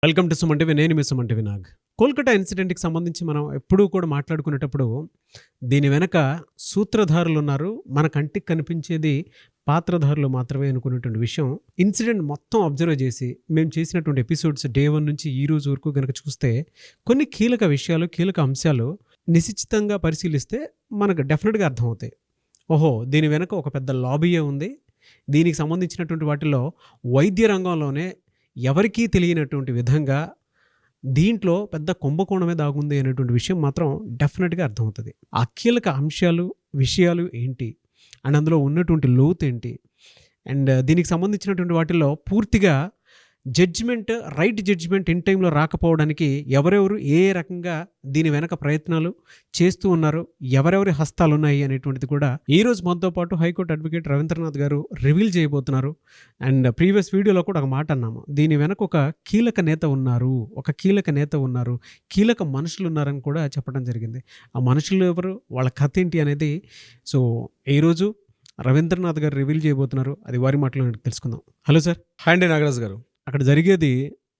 Welcome to Suman TV. నేను మీ Suman TV Nag. Kolkata ఇన్సిడెంట్కి సంబంధించి మనం ఎప్పుడూ కూడా మాట్లాడుకునేటప్పుడు దీని వెనక సూత్రధారులు ఉన్నారు, మన కంటికి కనిపించేది పాత్రధారులు మాత్రమే అనుకునేటువంటి విషయం ఇన్సిడెంట్ మొత్తం అబ్జర్వ్ చేసి మేము చేసినటువంటి ఎపిసోడ్స్ డే 1 నుంచి ఈ రోజు వరకు కనుక చూస్తే కొన్ని కీలక విషయాలు, కీలక అంశాలు నిశ్చితంగా పరిశీలిస్తే మనకు డెఫినెట్గా అర్థమవుతాయి. ఓహో, దీని వెనక ఒక పెద్ద లాబీయే ఉంది. దీనికి సంబంధించినటువంటి వాటిలో వైద్య రంగంలోనే ఎవరికీ తెలియనటువంటి విధంగా దీంట్లో పెద్ద కుంభకోణమే దాగుంది అనేటువంటి విషయం మాత్రం డెఫినెట్గా అర్థమవుతుంది. ఆ కీలక అంశాలు, విషయాలు ఏంటి అండ్ అందులో ఉన్నటువంటి లోతు ఏంటి అండ్ దీనికి సంబంధించినటువంటి వాటిల్లో పూర్తిగా రైట్ జడ్జిమెంట్ ఇన్ టైంలో రాకపోవడానికి ఎవరెవరు ఏ రకంగా దీని వెనక ప్రయత్నాలు చేస్తూ ఉన్నారు, ఎవరెవరి హస్తాలు ఉన్నాయి అనేటువంటిది కూడా ఈరోజు మనతో పాటు హైకోర్టు అడ్వకేట్ రవీంద్రనాథ్ గారు రివీల్ చేయబోతున్నారు. అండ్ ప్రీవియస్ వీడియోలో కూడా ఒక మాట అన్నాము, దీని వెనక ఒక కీలక నేత ఉన్నారు, కీలక మనుషులు ఉన్నారని కూడా చెప్పడం జరిగింది. ఆ మనుషులు ఎవరు, వాళ్ళ కథ ఏంటి అనేది సో ఈరోజు రవీంద్రనాథ్ గారు రివీల్ చేయబోతున్నారు. అది వారి మాటలో తెలుసుకుందాం. Hello sir. హాయ్ అండి నాగరాజు గారు. అక్కడ జరిగేది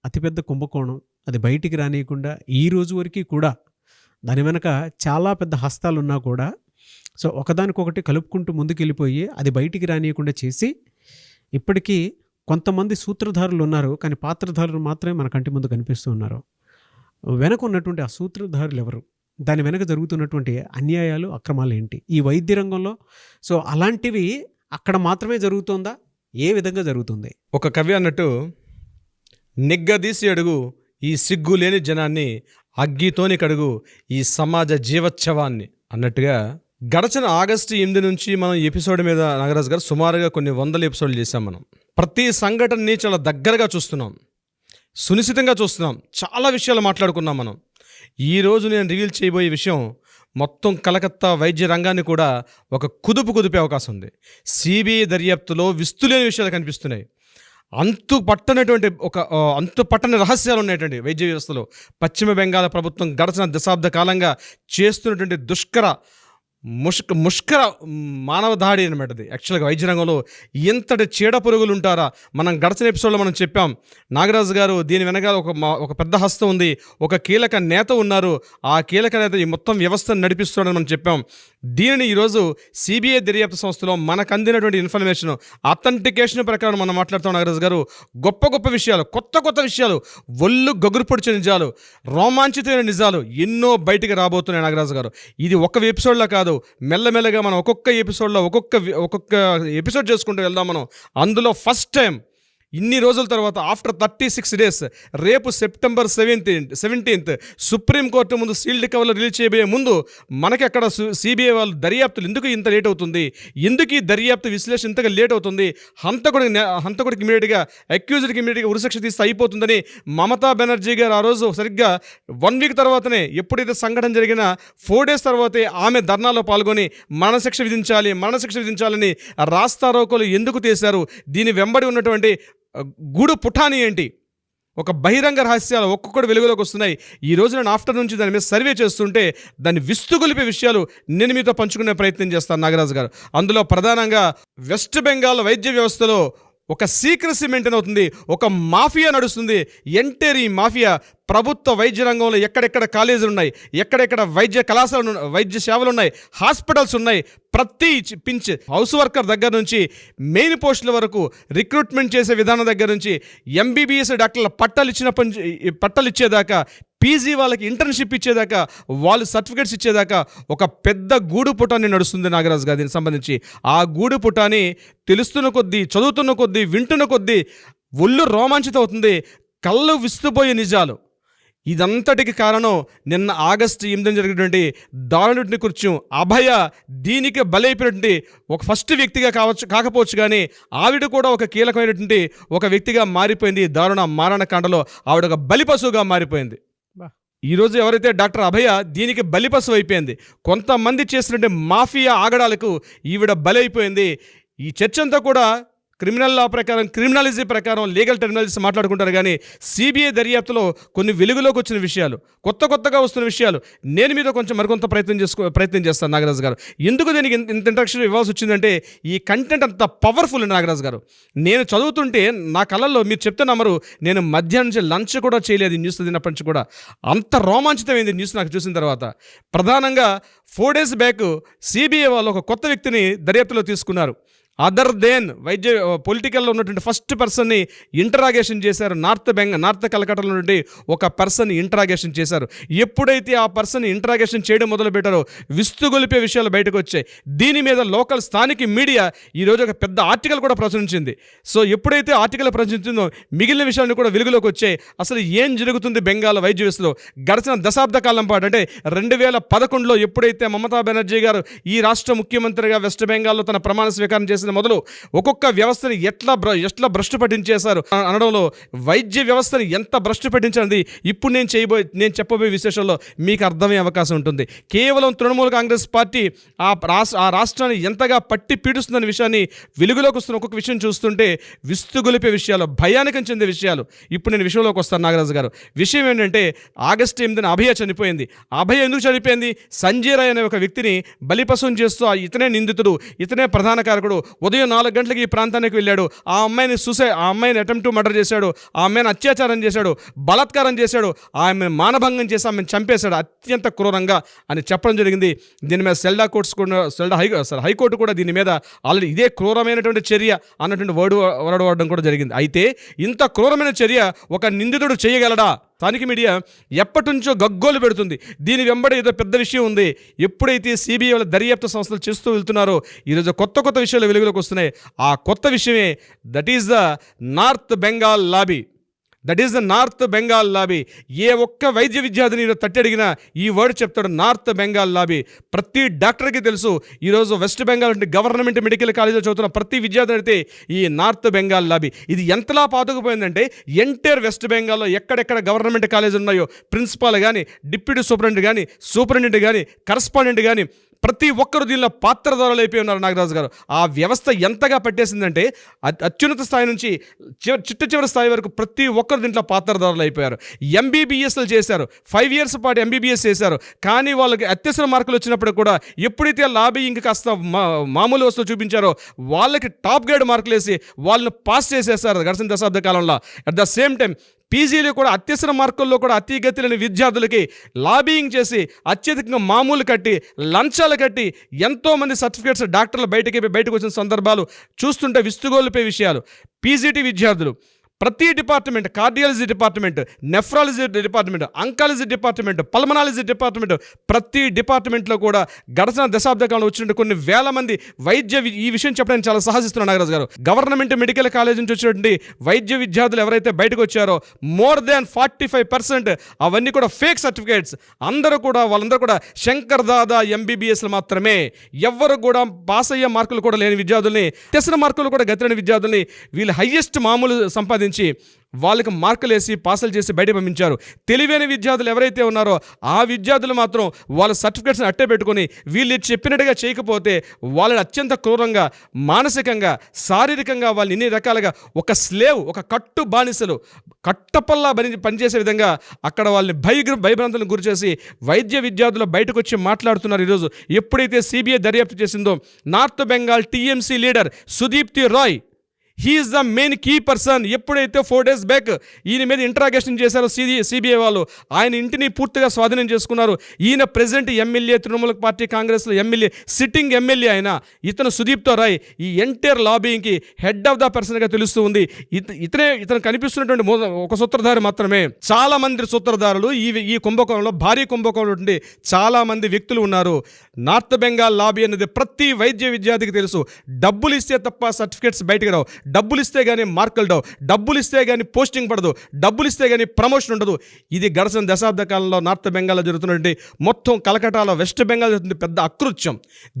అతిపెద్ద కుంభకోణం. అది బయటికి రానియకుండా ఈ రోజు వరకు కూడా దాని వెనక చాలా పెద్ద హస్తాలు ఉన్నా కూడా సో ఒకదానికొకటి కలుపుకుంటూ ముందుకు వెళ్ళిపోయి అది బయటికి రానియకుండా చేసి ఇప్పటికీ కొంతమంది సూత్రధారులు ఉన్నారు, కానీ పాత్రధారులు మాత్రమే మన కంటి ముందు కనిపిస్తూ ఉన్నారు. వెనక ఉన్నటువంటి ఆ సూత్రధారులు ఎవరు, దాని వెనక జరుగుతున్నటువంటి అన్యాయాలు, అక్రమాలు ఏంటి ఈ వైద్య రంగంలో? సో అలాంటివి అక్కడ మాత్రమే జరుగుతుందా, ఏ విధంగా జరుగుతుంది? ఒక కవి అన్నట్టు, నిగ్గదీసి అడుగు ఈ సిగ్గు లేని జనాన్ని, అగ్గితోని కడుగు ఈ సమాజ జీవోత్సవాన్ని అన్నట్టుగా గడచిన ఆగస్టు 8 నుంచి మనం ఎపిసోడ్ మీద నాగరాజు గారు సుమారుగా కొన్ని వందల ఎపిసోడ్లు చేసాం. మనం ప్రతి సంఘటనని చాలా దగ్గరగా చూస్తున్నాం, సునిశ్చితంగా చూస్తున్నాం, చాలా విషయాలు మాట్లాడుకున్నాం. మనం ఈరోజు నేను రివీల్ చేయబోయే విషయం మొత్తం కలకత్తా వైద్య రంగాన్ని కూడా ఒక కుదిపే అవకాశం ఉంది. సిబిఐ దర్యాప్తులో విస్తులేని విషయాలు కనిపిస్తున్నాయి. అంతు పట్టని రహస్యాలు ఉన్నటువంటి వైద్య వ్యవస్థలో పశ్చిమ బెంగాల్ ప్రభుత్వం గడచిన దశాబ్ద కాలంగా చేస్తున్నటువంటి ముష్కర మానవ దాడి అనమాట. అది యాక్చువల్గా వైద్య రంగంలో ఎంతటి చీడ పురుగులు ఉంటారా మనం గడచిన ఎపిసోడ్లో మనం చెప్పాం. నాగరాజు గారు దీని వెనకాల ఒక పెద్ద హస్తం ఉంది, ఒక కీలక నేత ఉన్నారు, ఆ కీలక నేత ఈ మొత్తం వ్యవస్థను నడిపిస్తున్నాడని మనం చెప్పాం. దీనిని ఈరోజు సిబిఐ దర్యాప్తు సంస్థలో మనకు అందినటువంటి ఇన్ఫర్మేషన్, అథెంటికేషన్ ప్రకారం మనం మాట్లాడుతాం. నాగరాజు గారు గొప్ప విషయాలు, కొత్త విషయాలు, ఒళ్ళు గగురు పొడిచే నిజాలు, రోమాంచితమైన నిజాలు ఎన్నో బయటికి రాబోతున్నాయి. నాగరాజు గారు ఇది ఒక ఎపిసోడ్లో కాదు, మెల్లమెల్లగా మనం ఒక్కొక్క ఎపిసోడ్లో ఒక్కొక్క ఎపిసోడ్ చేసుకుంటూ వెళ్దాం. మనం అందులో ఫస్ట్ టైం ఇన్ని రోజుల తర్వాత ఆఫ్టర్ 36 days రేపు సెప్టెంబర్ 17th సుప్రీంకోర్టు ముందు సీల్డ్ కవర్లో రిలీజ్ చేయబోయే ముందు మనకి అక్కడ సిబిఐ వాళ్ళు దర్యాప్తులు ఎందుకు ఇంత లేట్ అవుతుంది, ఎందుకు ఈ దర్యాప్తు విశ్లేషణ ఇంతగా లేట్ అవుతుంది, హంతకుడికి ఇమీడియట్గా అక్యూజ్డ్కి ఇమీడియట్గా ఉరిశిక్ష తీస్తే అయిపోతుందని మమతా బెనర్జీ గారు ఆ రోజు సరిగ్గా 1 week తర్వాతనే, ఎప్పుడైతే సంఘటన జరిగిన 4 days తర్వాతే ఆమె ధర్నాలో పాల్గొని మరణశిక్ష విధించాలని రాస్తారోకోలు ఎందుకు తీశారు, దీని వెంబడి ఉన్నటువంటి గూడు పుఠాని ఏంటి, ఒక బహిరంగ రహస్యాలు ఒక్కొక్కటి వెలుగులోకి వస్తున్నాయి. ఈ రోజు నేను ఆఫ్టర్ నుంచి దాని మీద సర్వే చేస్తుంటే దాన్ని విస్తుగొలిపే విషయాలు నేను మీతో పంచుకునే ప్రయత్నం చేస్తాను. నాగరాజు గారు, అందులో ప్రధానంగా వెస్ట్ బెంగాల్ వైద్య వ్యవస్థలో ఒక సీక్రెసీ మెయింటైన్ అవుతుంది, ఒక మాఫియా నడుస్తుంది. ఎంటైర్ ఈ మాఫియా ప్రభుత్వ వైద్య రంగంలో ఎక్కడెక్కడ కాలేజీలు ఉన్నాయి, ఎక్కడెక్కడ వైద్య కళాశాలలు, వైద్య సేవలు ఉన్నాయి, హాస్పిటల్స్ ఉన్నాయి, ప్రతి పించ్ హౌస్ వర్కర్ దగ్గర నుంచి మెయిన్ పోస్టుల వరకు రిక్రూట్మెంట్ చేసే విధానం దగ్గర నుంచి ఎంబీబీఎస్ డాక్టర్ల పట్టాలు ఇచ్చేదాకా, పీజీ వాళ్ళకి ఇంటర్న్షిప్ ఇచ్చేదాకా, వాళ్ళు సర్టిఫికేట్స్ ఇచ్చేదాకా ఒక పెద్ద గూడు పుటాన్ని నడుస్తుంది. నాగరాజు గారు దీనికి సంబంధించి ఆ గూడు పుటాన్ని తెలుస్తున్న కొద్దీ, చదువుతున్న కొద్దీ, వింటున్న కొద్దీ ఒళ్ళు రోమాంచితం అవుతుంది, కళ్ళు విస్తుపోయే నిజాలు. ఇదంతటికి కారణం నిన్న ఆగస్టు 8 జరిగినటువంటి దారుణుడిని కూర్చు అభయ దీనికి బలైపోయినటువంటి ఒక ఫస్ట్ వ్యక్తిగా కాకపోవచ్చు, కానీ ఆవిడ కూడా ఒక కీలకమైనటువంటి ఒక వ్యక్తిగా మారిపోయింది. దారుణ మారణకాండలో ఆవిడ ఒక బలిపశువుగా మారిపోయింది. ఈరోజు ఎవరైతే డాక్టర్ అభయ దీనికి బలిపశువు అయిపోయింది, కొంతమంది చేసినటువంటి మాఫియా ఆగడాలకు ఈవిడ బలైపోయింది. ఈ చర్చ అంతా కూడా క్రిమినల్ లా ప్రకారం, క్రిమినాలజీ ప్రకారం, లీగల్ టెర్మినాలజీస్ మాట్లాడుకుంటారు. కానీ సిబిఐ దర్యాప్తులో కొన్ని వెలుగులోకి వచ్చిన విషయాలు, కొత్తగా వస్తున్న విషయాలు నేను మీద కొంచెం మరికొంత ప్రయత్నం చేస్తాను నాగరాజు గారు. ఎందుకు దీనికి ఇంత ఇంట్రడక్షన్ ఇవ్వాల్సి వచ్చిందంటే ఈ కంటెంట్ అంత పవర్ఫుల్ అండి నాగరాజు గారు. నేను చదువుతుంటే నా కళ్ళల్లో, మీరు చెప్తే నమ్మరు, నేను మధ్యాహ్నం నుంచి లంచ్ కూడా చేయలేదు ఈ న్యూస్ తిన్నప్పటి నుంచి కూడా. అంత రోమాంచితమైంది న్యూస్ నాకు చూసిన తర్వాత. ప్రధానంగా 4 days బ్యాక్ సిబిఐ వాళ్ళు ఒక కొత్త వ్యక్తిని దర్యాప్తులో తీసుకున్నారు. అదర్ దెన్ పొలిటికల్లో ఉన్నటువంటి ఫస్ట్ పర్సన్ని ఇంటరాగేషన్ చేశారు. నార్త్ కలకట్టాలో నుండి ఒక పర్సన్ ఇంటరాగేషన్ చేశారు. ఎప్పుడైతే ఆ పర్సన్ ఇంటరాగేషన్ చేయడం మొదలుపెట్టారో విస్తుగొలిపే విషయాలు బయటకు వచ్చాయి. దీని మీద లోకల్ స్థానిక మీడియా ఈరోజు ఒక పెద్ద ఆర్టికల్ కూడా ప్రచురించింది. సో ఎప్పుడైతే ఆర్టికల్ ప్రచురించిందో మిగిలిన విషయాలను కూడా వెలుగులోకి వచ్చాయి. అసలు ఏం జరుగుతుంది బెంగాల్ వైద్య వ్యవస్థలో గడిచిన దశాబ్ద కాలం పాటు, అంటే 2011లో ఎప్పుడైతే మమతా బెనర్జీ గారు ఈ రాష్ట్ర ముఖ్యమంత్రిగా వెస్ట్ బెంగాల్లో తన ప్రమాణ స్వీకారం చేసిన మొదలు ఒక్కొక్క వ్యవస్థని ఎట్లా భ్రష్టు పట్టించేశారు అనడంలో వైద్య వ్యవస్థని ఎంత భ్రష్టు పట్టించినది ఇప్పుడు నేను చెప్పబోయే విశేషంలో మీకు అర్థమయ్యే అవకాశం ఉంటుంది. కేవలం తృణమూల కాంగ్రెస్ పార్టీ ఆ రాష్ట్రాన్ని ఎంతగా పట్టి పీడిస్తుందనే విషయాన్ని వెలుగులోకి వస్తున్న ఒక్కొక్క విషయం చూస్తుంటే విస్తుగొలిపే విషయాలు, భయానికి చెందే విషయాలు. ఇప్పుడు నేను విషయంలోకి వస్తాను నాగరాజు గారు. విషయం ఏంటంటే ఆగస్టు 8న అభయ చనిపోయింది. అభయ ఎందుకు చనిపోయింది? సంజయ్ రాయ్ అనే ఒక వ్యక్తిని బలిపశం చేస్తూ ఇతనే నిందితుడు, ఇతనే ప్రధాన కారకుడు. ఉదయం 4 గంటలకి ఈ ప్రాంతానికి వెళ్ళాడు. ఆ అమ్మాయిని అటెంప్ట్ టు మర్డర్ చేశాడు. ఆ అమ్మాయిని అత్యాచారం చేశాడు, బలాత్కారం చేశాడు, ఆమె మానభంగం చేసి ఆమెను చంపేశాడు అత్యంత క్రూరంగా అని చెప్పడం జరిగింది. దీని మీద హైకోర్టు కూడా దీని మీద ఆల్రెడీ ఇదే క్రూరమైనటువంటి చర్య అన్నటువంటి వర్డ్ వాడడం కూడా జరిగింది. అయితే ఇంత క్రూరమైన చర్య ఒక నిందితుడు చేయగలడా? స్థానిక మీడియా ఎప్పటి నుంచో గగ్గోలు పెడుతుంది. దీని వెంబడి ఏదో పెద్ద విషయం ఉంది. ఎప్పుడైతే సిబిఐ వాళ్ళ దర్యాప్తు సంస్థలు చేస్తూ వెళ్తున్నారో ఈరోజు కొత్త విషయాలు వెలుగులోకి వస్తున్నాయి. ఆ కొత్త విషయమే that is the North Bengal lobby. ఏ ఒక్క వైద్య విద్యార్థిని తట్టి అడిగినా ఈ వర్డ్ చెప్తాడు, నార్త్ బెంగాల్ లాబీ. ప్రతి డాక్టర్కి తెలుసు. ఈరోజు వెస్ట్ బెంగాల్ గవర్నమెంట్ మెడికల్ కాలేజీలో చదువుతున్న ప్రతి విద్యార్థిని అయితే ఈ నార్త్ బెంగాల్ లాబీ ఇది ఎంతలా పాతుకుపోయిందంటే ఎంటైర్ వెస్ట్ బెంగాల్లో ఎక్కడెక్కడ గవర్నమెంట్ కాలేజీలు ఉన్నాయో ప్రిన్సిపాల్ కానీ, డిప్యూటీ సూపరింటెండెంట్ కానీ, కరస్పాండెంట్ కానీ ప్రతి ఒక్కరు దీనిలో పాత్రధారులు అయిపోయి ఉన్నారు నాగరాజు గారు. ఆ వ్యవస్థ ఎంతగా పట్టేసిందంటే అత్యున్నత స్థాయి నుంచి చివరి స్థాయి వరకు ప్రతి ఒక్కరు దీంట్లో పాత్రధారులు అయిపోయారు. ఎంబీబీఎస్లు చేశారు, 5 years పాటు ఎంబీబీఎస్ చేశారు. కానీ వాళ్ళకి అత్యవసర మార్కులు వచ్చినప్పుడు కూడా ఎప్పుడైతే లాబీయింగ్ కాస్త మామూలు వస్తువు చూపించారో వాళ్ళకి టాప్ గ్రేడ్ మార్కులు వేసి వాళ్ళని పాస్ చేసేస్తారు గడిచిన దశాబ్ద కాలంలో. అట్ ద సేమ్ టైం పీజీలు కూడా అత్యవసర మార్కుల్లో కూడా అతిగతి లేని విద్యార్థులకి లాబీయింగ్ చేసి అత్యధికంగా మామూలు కట్టి, లంచాలు కట్టి ఎంతోమంది సర్టిఫికేట్స్ డాక్టర్లు బయటకు వచ్చిన సందర్భాలు చూస్తుంటే విస్తుగోలుపే విషయాలు. పీజీటీ విద్యార్థులు ప్రతి department, cardiology department, nephrology department, oncology department, pulmonology department, ప్రతి డిపార్ట్మెంట్లో కూడా గడిచిన దశాబ్ద కాలంలో వచ్చినట్టు కొన్ని వేల మంది ఈ విషయం చెప్పడానికి చాలా సాహసిస్తున్నారు నాగరాజు గారు. గవర్నమెంట్ మెడికల్ కాలేజ్ నుంచి వచ్చినటువంటి వైద్య విద్యార్థులు ఎవరైతే బయటకు వచ్చారో మోర్ దాన్ 45% అవన్నీ కూడా ఫేక్ సర్టిఫికేట్స్. వాళ్ళందరూ కూడా శంకర్ దాదా ఎంబీబీఎస్లు మాత్రమే. ఎవ్వరు కూడా పాస్ అయ్యే మార్కులు కూడా లేని విద్యార్థుల్ని, తెసిన మార్కులు కూడా గతిలేని విద్యార్థుల్ని వీళ్ళు హయ్యెస్ట్ మామూలు సంపాదించి వాళ్ళకి మార్కులు వేసి పాసులు చేసి బయట పంపించారు. తెలివైన విద్యార్థులు ఎవరైతే ఉన్నారో ఆ విద్యార్థులు మాత్రం వాళ్ళ సర్టిఫికేట్స్ని అట్టే పెట్టుకొని వీళ్ళు చెప్పినట్టుగా చేయకపోతే వాళ్ళని అత్యంత క్రూరంగా, మానసికంగా, శారీరకంగా వాళ్ళని ఇన్ని రకాలుగా ఒక కట్టు బానిసలు కట్టపల్లా పనిచేసే విధంగా అక్కడ వాళ్ళని భయభ్రాంతులను గురి చేసి వైద్య విద్యార్థులు బయటకు వచ్చి మాట్లాడుతున్నారు. ఈరోజు ఎప్పుడైతే సిబిఐ దర్యాప్తు చేసిందో North Bengal TMC leader Sudipti Roy, he is the main key person. ఎప్పుడైతే 4 days బ్యాక్ ఈయన మీద ఇంటరాగేషన్ చేశారో సిబిఐ వాళ్ళు, ఆయన ఇంటిని పూర్తిగా స్వాధీనం చేసుకున్నారు. ఈయన ప్రెసిడెంట్ ఎమ్మెల్యే, తృణమూల పార్టీ కాంగ్రెస్లో ఎమ్మెల్యే, సిట్టింగ్ ఎమ్మెల్యే ఆయన. ఇతను సుదీప్తో రాయ్ ఈ ఎంటైర్ లాబీయింగ్కి హెడ్ ఆఫ్ ద పర్సన్గా తెలుస్తూ ఉంది. ఇతను కనిపిస్తున్నటువంటి ఒక సూత్రధారి మాత్రమే. చాలా మంది సూత్రధారులు ఈ కుంభకోణంలో, భారీ కుంభకోణంలో ఉండి చాలా మంది వ్యక్తులు ఉన్నారు. నార్త్ బెంగాల్ లాబీ అనేది ప్రతి వైద్య విద్యార్థికి తెలుసు. డబ్బులు ఇస్తే తప్ప సర్టిఫికేట్స్ బయటకు రావు, డబ్బులు ఇస్తే కానీ మార్కులు రావు, డబ్బులు ఇస్తే కానీ పోస్టింగ్ పడదు, డబ్బులు ఇస్తే కానీ ప్రమోషన్ ఉండదు. ఇది గడిచిన దశాబ్ద కాలంలో నార్త్ బెంగాల్లో జరుగుతున్నటువంటి, మొత్తం కలకటాలో వెస్ట్ బెంగాల్ జరుగుతుంది పెద్ద అకృత్యం.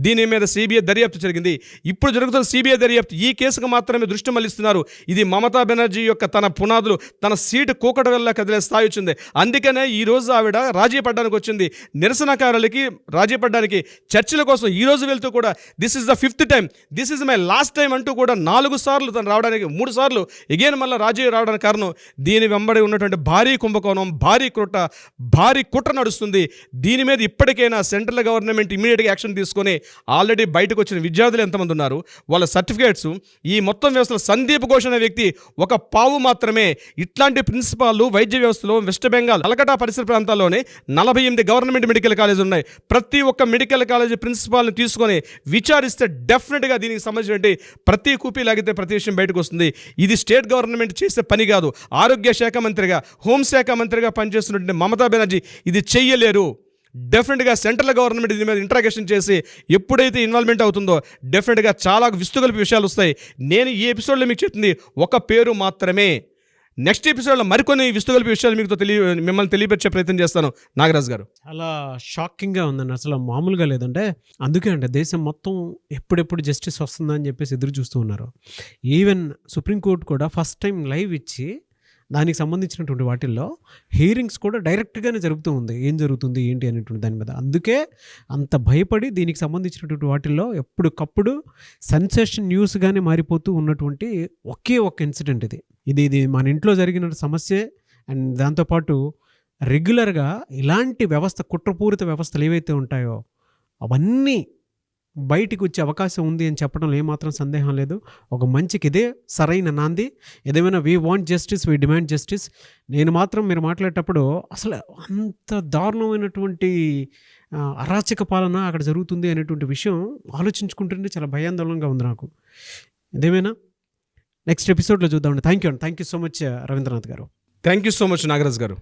దీని మీద సిబిఐ దర్యాప్తు జరిగింది. ఇప్పుడు జరుగుతున్న సిబిఐ దర్యాప్తు ఈ కేసుకు మాత్రమే దృష్టి మళ్లిస్తున్నారు. ఇది మమతా బెనర్జీ యొక్క తన పునాదులు, తన సీటు కూకట వల్ల కదిలే స్థాయి వచ్చింది. అందుకనే ఈరోజు ఆవిడ రాజీ పడడానికి వచ్చింది. నిరసనకారులకి రాజీ పడడానికి చర్చల కోసం ఈరోజు వెళ్తూ కూడా this is the 5th time, this is my last time అంటూ కూడా 4 సార్లు తను రావడానికి 3 సార్లు ఎగైన్ మళ్ళీ రాజీవ్ రావడానికి కారణం దీని వెంబడి ఉన్నటువంటి భారీ కుంభకోణం, భారీ కుట్ర నడుస్తుంది. దీని మీద ఇప్పటికైనా సెంట్రల్ గవర్నమెంట్ ఇమీడియట్గా యాక్షన్ తీసుకొని ఆల్రెడీ బయటకు వచ్చిన విద్యార్థులు ఎంతమంది ఉన్నారు, వాళ్ళ సర్టిఫికేట్స్, ఈ మొత్తం వ్యవస్థలో సందీప్ ఘోష్ అనే వ్యక్తి ఒక పావు మాత్రమే. ఇట్లాంటి ప్రిన్సిపాల్ వైద్య వ్యవస్థలో వెస్ట్ బెంగాల్ కలకటా పరిసర ప్రాంతాల్లోనే 48 గవర్నమెంట్ మెడికల్ కాలేజీలు ఉన్నాయి. ప్రతి ఒక్క మెడికల్ కాలేజీ ప్రిన్సిపాల్ని తీసుకొని విచారిస్తే డెఫినెట్గా దీనికి సంబంధించిన ప్రతి కూపీ లాగితే ప్రతి విషయం బయటకు వస్తుంది. ఇది స్టేట్ గవర్నమెంట్ చేసే పని కాదు. ఆరోగ్య శాఖ మంత్రిగా, హోంశాఖ మంత్రిగా పనిచేస్తున్నటువంటి మమతా బెనర్జీ ఇది చెయ్యలేరు. డెఫినెట్గా సెంట్రల్ గవర్నమెంట్ దీని మీద ఇంట్రాగేషన్ చేసి ఎప్పుడైతే ఇన్వాల్వ్మెంట్ అవుతుందో డెఫినెట్గా చాలా విస్తుగలిపి విషయాలు వస్తాయి. నేను ఈ ఎపిసోడ్లో మీకు చెప్తుంది ఒక పేరు మాత్రమే. నెక్స్ట్ ఎపిసోడ్లో మరికొన్ని విస్తుగలిపి విషయాలు మీకు మిమ్మల్ని తెలియపరిచే ప్రయత్నం చేస్తాను. నాగరాజు గారు, చాలా షాకింగ్గా ఉందండి, అసలు మామూలుగా లేదంటే. అందుకే అంటే దేశం మొత్తం ఎప్పుడెప్పుడు జస్టిస్ వస్తుందని చెప్పేసి ఎదురు చూస్తూ ఉన్నారు. ఈవెన్ సుప్రీంకోర్టు కూడా ఫస్ట్ టైం లైవ్ ఇచ్చి దానికి సంబంధించినటువంటి వాటిల్లో హియరింగ్స్ కూడా డైరెక్ట్గానే జరుగుతూ ఉంది. ఏం జరుగుతుంది ఏంటి అనేటువంటి దాని మీద. అందుకే అంత భయపడి దీనికి సంబంధించినటువంటి వాటిల్లో ఎప్పటికప్పుడు సెన్సేషన్ న్యూస్గానే మారిపోతూ ఉన్నటువంటి ఒకే ఒక ఇన్సిడెంట్ ఇది మన ఇంట్లో జరిగిన సమస్యే. అండ్ దాంతోపాటు రెగ్యులర్గా ఇలాంటి వ్యవస్థ, కుట్రపూరిత వ్యవస్థలు ఏవైతే ఉంటాయో అవన్నీ బయటికి వచ్చే అవకాశం ఉంది అని చెప్పడంలో ఏమాత్రం సందేహం లేదు. ఒక మంచికి ఇదే సరైన నాంది. ఏదేమైనా we want justice, we demand justice. నేను మాత్రం మీరు మాట్లాడేటప్పుడు అసలు అంత దారుణమైనటువంటి అరాచక పాలన అక్కడ జరుగుతుంది అనేటువంటి విషయం ఆలోచించుకుంటుంటే చాలా భయాందోళనగా ఉంది నాకు. ఏదేమైనా నెక్స్ట్ ఎపిసోడ్లో చూద్దామండి. Thank you so much Ravindranath గారు. Thank you so much Nagaraju గారు.